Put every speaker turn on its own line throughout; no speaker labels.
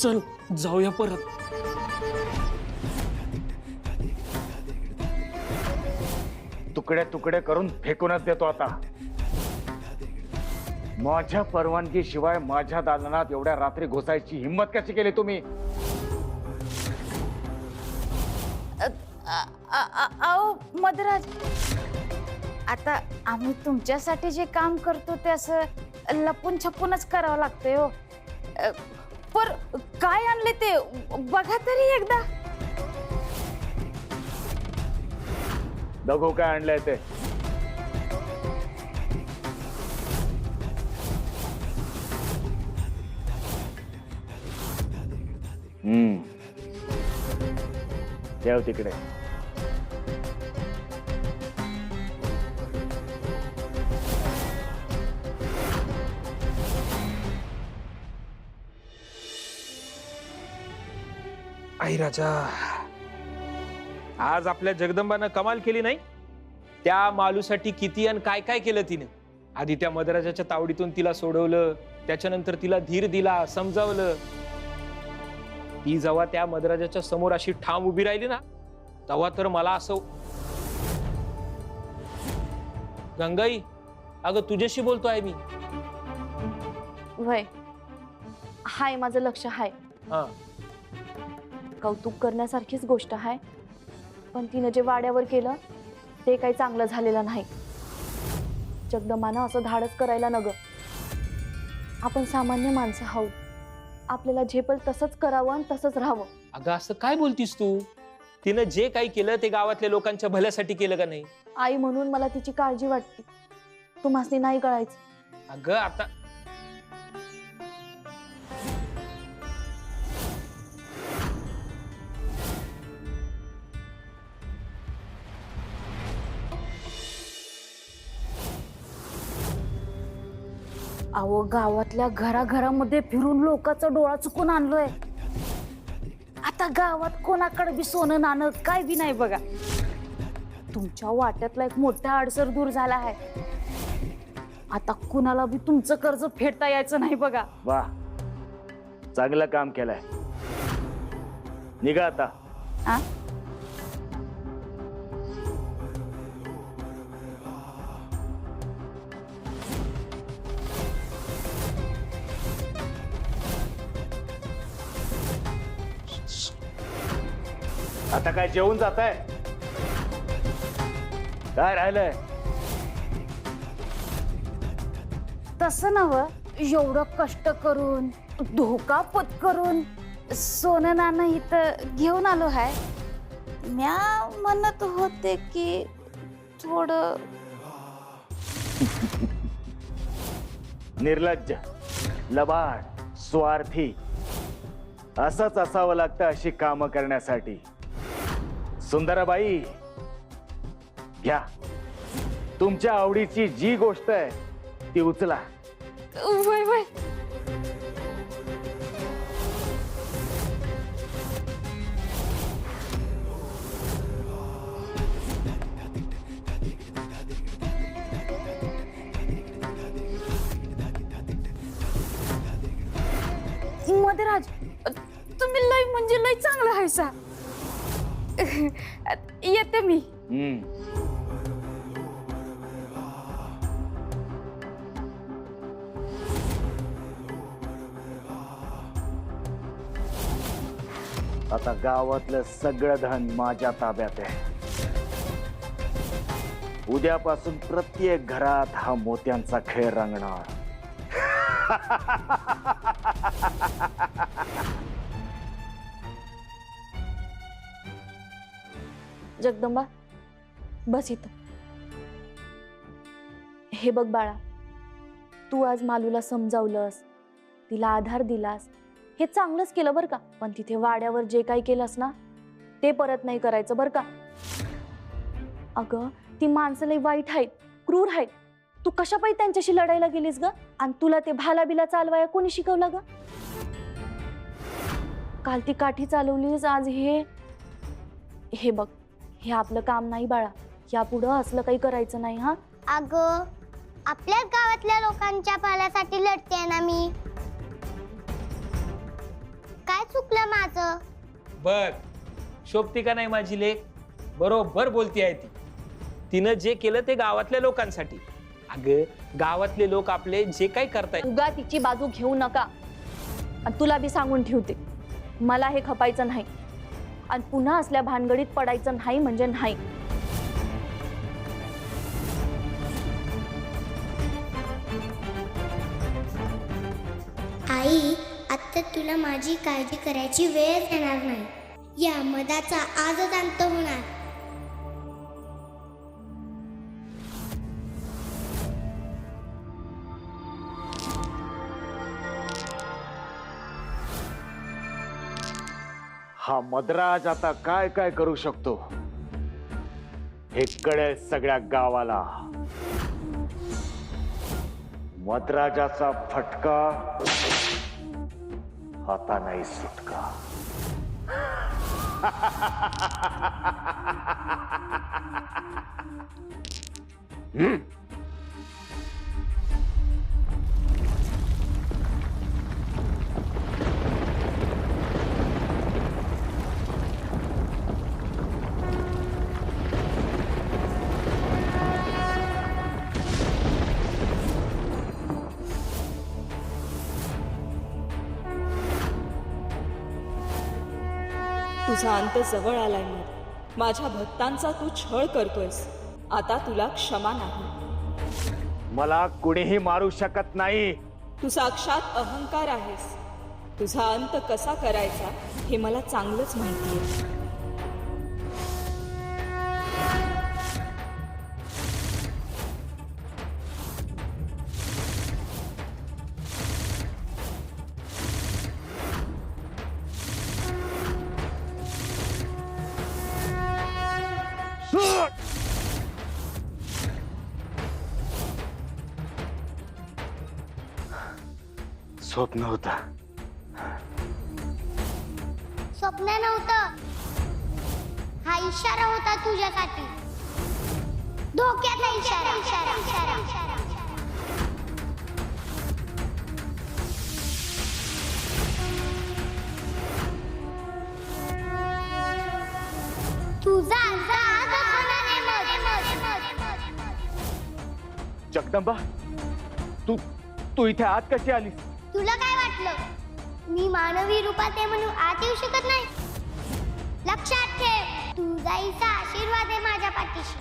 चल जाऊया परत.
तुकडे तुकडे करून फेकूनच देतो आता. माझ्या परवानगी शिवाय माझ्या दालनात एवढ्या रात्री घुसायची हिम्मत कशी केली तुम्ही?
आओ मधुराज, आता आम्ही तुमच्यासाठी जे काम करतो ते असं लपून छपूनच करावं लागतंय हो. पर काय आणले ते बघा तरी एकदा.
बघू काय आणलंय ते. ठेव तिकडे.
आई राजा, आज आपल्या जगदंबानं कमाल केली नाही? त्या मालूसाठी किती आणि काय काय केलं तिने. आधी त्या मधराजाच्या तावडीतून तिला सोडवलं, त्याच्यानंतर तिला धीर दिला, समजावलं. ती जेव्हा त्या मधराजाच्या समोर अशी ठाम उभी राहिली ना, तेव्हा तर मला असं, गंगाई अगं तुझ्याशी बोलतो आहे मी.
वय हाय, माझं लक्ष हाय.
हा,
कौतुक करण्यासारखीच गोष्ट आहे, पण तिने जे वाड्यावर केलं ते काही चांगलं झालेलं नाही. जगदंबानं असं धाडस करायला नग. आपण सामान्य माणसं आहोत, आपल्याला झेपल तसंच करावं आणि तसंच राहावं.
अगं असं काय बोलतीस तू? तिनं जे काही केलं ते गावातल्या लोकांच्या भल्यासाठी केलं का नाही?
आई म्हणून मला तिची काळजी वाटते. तुम्हासनी नाही कळायचं.
अगं आता
अहो गावातल्या घराघरामध्ये फिरून लोकांचा डोळा चुकून आणलोय. आता गावात कोणाकडे बी सोनं नाणं काय बी नाही बघा. तुमच्या वाट्यातला एक मोठा अडसर दूर झाला आहे. आता कुणाला बी तुमचं कर्ज फेडता यायचं नाही बघा.
वाह, चांगलं काम केलंय. निघा आता.
आ?
आता काय जेवून जाताय? काय राहिलंय?
तसं नव्ह, एवढं कष्ट करून धोका पत्करून सोनं नाणं इथं घेऊन आलो आहे. म्या म्हणत होते की थोडं.
निर्लज्ज, लबाड, स्वार्थी असंच असावं लागतं अशी कामं करण्यासाठी. सुंदराबाई, घ्या तुमच्या आवडीची जी गोष्ट आहे ती उचला.
वय वय. मधुराज, तुम्ही लय म्हणजे लय चांगला आहे सा. येते मी.
आता गावातलं सगळं धन माझ्या ताब्यात आहे. उद्यापासून प्रत्येक घरात हा मोत्यांचा खेळ रंगणार.
जगदंबा, बस इथं. हे बघ बाळा, तू आज मालूला समजावलंस, तिला आधार दिलास, हे चांगलंच केलं बरं का. पण तिथे वाड्यावर जे काही केलंस ना ते परत नाही करायचं बरं का. अगं ती माणसं लई वाईट आहेत, क्रूर आहेत. तू कशा पायी त्यांच्याशी लढायला गेलीस ग? आणि तुला ते भाला बिला चालवाया कोणी शिकवलं ग? काल ती काठी चालवलीस, आज हे बघ, हे आपलं काम नाही बाळा. यापुढं असलं काही करायचं नाही. हा
अगं, आपल्याच गावातल्या लोकांच्या भल्यासाठी लढते ना मी. काय चुकलं माझं?
बघ शोभती का नाही माझी लेक? बरोबर बोलती आहे ती. तिनं जे केलं ते गावातल्या लोकांसाठी. अगं गावातले लोक आपले जे काही करतायत
उगा तिची बाजू घेऊ नका. आणि तुला बी सांगून ठेवते, मला हे खपायचं नाही आणि पुन्हा असल्या भानगडीत पडायचं नाही म्हणजे नाही.
आई, आता तुला माझी काळजी करायची वेळ येणार नाही. या मदाचा आजच अंत होणार.
हा मद्राज आता काय काय करू शकतो हे कळेल सगळ्या गावाला. मद्राजाचा फटका आता नाही सुटका.
तुझा अंत जवळ आलाय मग. माझ्या भक्तांचा तू छळ करतोयस. आता तुला क्षमा नाही.
मला कुणीही मारू शकत नाही.
तू साक्षात अहंकार आहेस. तुझा अंत कसा करायचा हे मला चांगलंच माहिती आहे.
स्वप्न होता.
स्वप्न नव्हतं, हा इशारा होता तुझ्यासाठी. धोक्याचा इशारा. इशारा इशारा इशारा. तुझा आजच होणार आहे मग.
जगदंबा, तू तू इथे आत कशी आलीस?
तुला काय वाटलं मी मानवी रूपात आहे म्हणून आत येऊ शकत नाही? लक्षात ठेव, तुझा आईचा आशीर्वाद आहे माझ्या पाठीशी.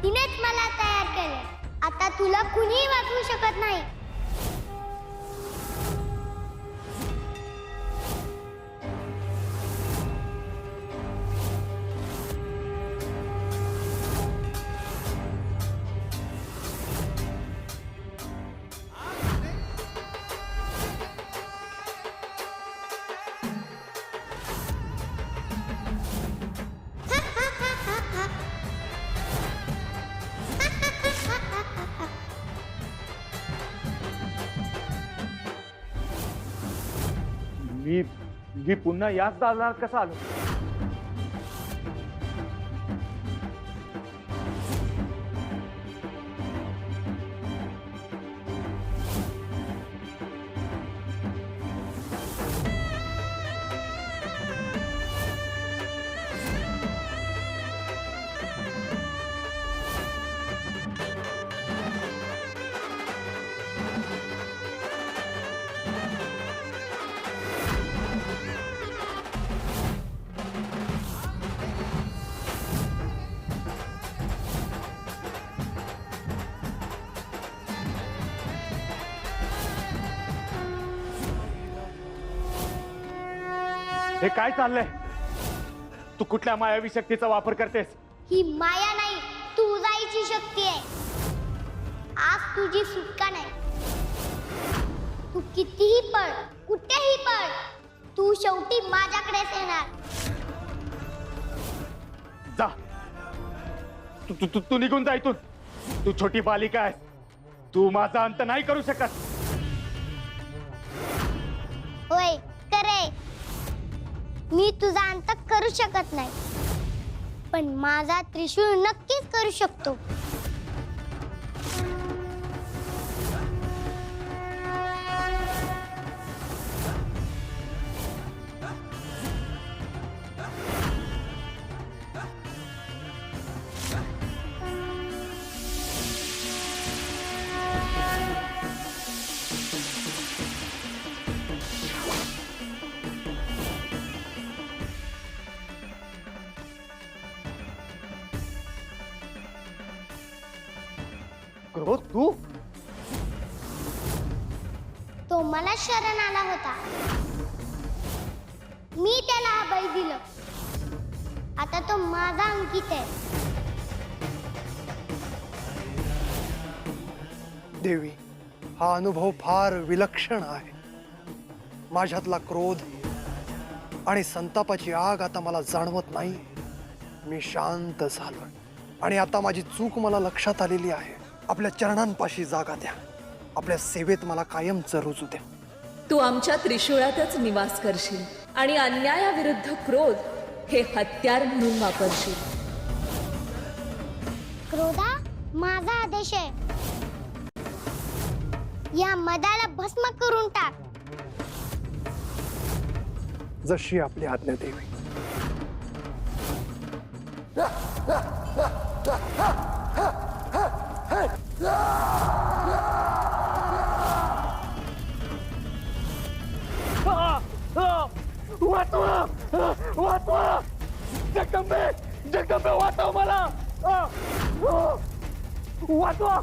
तिनेच मला तयार केले. आता तुला कुणीही वाचवू शकत नाही.
मी पुन्हा याच दालनात कसा आलो? हे काय चाललंय? तू कुठल्या मायावी शक्तीचा वापर करतेस?
ही माया नाही, तू जायची शक्ती आहे. आज तुझी सुटका नाही. तू कितीही पळ, कुठेही पळ, तू शेवटी माझ्याकडेच येणार.
जा, तू तू तू निघून जा इथून. तू छोटी बालिका आहेस. तू माझा अंत नाही करू शकत.
होय, करे. मी तुझा अंत करू शकत नाही, पण माझा त्रिशूळ नक्कीच करू शकतो.
क्रोध तू?
तो मला शरण आला होता, मी त्याला अभय दिलं. आता तो माझा अंकित आहे.
देवी, हा अनुभव फार विलक्षण आहे. माझ्यातला क्रोध आणि संतापाची आग आता मला जाणवत नाही. मी शांत झालोय आणि आता माझी चूक मला लक्षात आलेली आहे. आपल्या चरणांपाशी जागा द्या. आपल्या सेवेत मला कायमच रुजू द्या.
तू आमच्या त्रिशूळातच निवास करशील आणि अन्यायाविरुद्ध क्रोध हे हत्यार म्हणून वापरशील.
क्रोधा माझा आदेश आहे. या मदाला भस्म करून टाक.
जशी आपली आज्ञा देवी.
वाचवा! वाचवा! जगदंबे! जगदंबे वाचव मला! वाचवा!